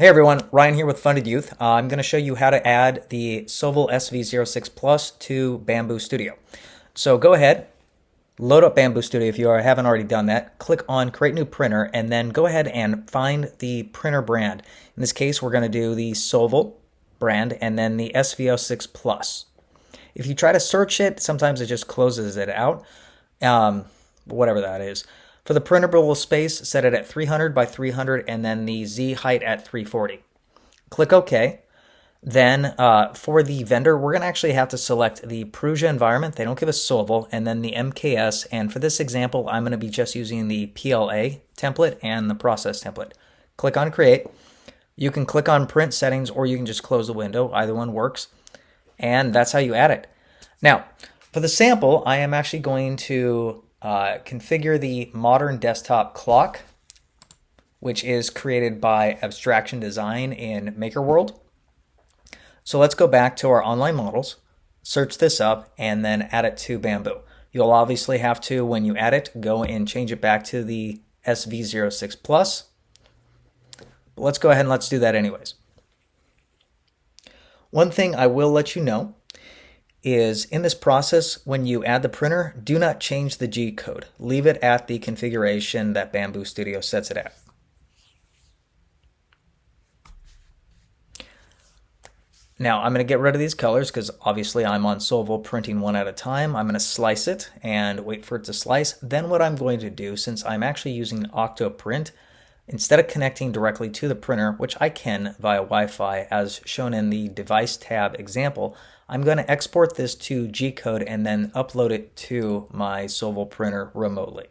Hey everyone, Ryan here with FundedYouth. I'm going to show you how to add the Sovol SV06 Plus to Bambu Studio. So go ahead, load up Bambu Studio if you haven't already done that. Click on Create New Printer and then go ahead and find the printer brand. In this case, we're going to do the Sovol brand and then the SV06 Plus. If you try to search it, sometimes it just closes it out, whatever that is. For the printable space, set it at 300 by 300 and then the Z height at 340. Click OK. Then for the vendor, we're going to actually have to select the Prusa environment. They don't give us Sovol, and then the MKS. And for this example, I'm going to be just using the PLA template and the process template. Click on Create. You can click on Print Settings or you can just close the window. Either one works. And that's how you add it. Now, for the sample, I am actually going to configure the modern desktop clock, which is created by Abtractia Design in Makerworld. So let's go back to our online models, search this up, and then add it to Bambu. You'll obviously have to, when you add it, go and change it back to the SV06 Plus. But let's go ahead and let's do that anyways. One thing I will let you know is in this process, when you add the printer, do not change the G code. Leave it at the configuration that Bambu Studio sets it at. Now I'm going to get rid of these colors because obviously I'm on Sovol printing one at a time. I'm going to slice it and wait for it to slice. Then what I'm going to do, since I'm actually using Octoprint, instead of connecting directly to the printer, which I can via Wi-Fi as shown in the device tab example, I'm going to export this to G code and then upload it to my Sovol printer remotely.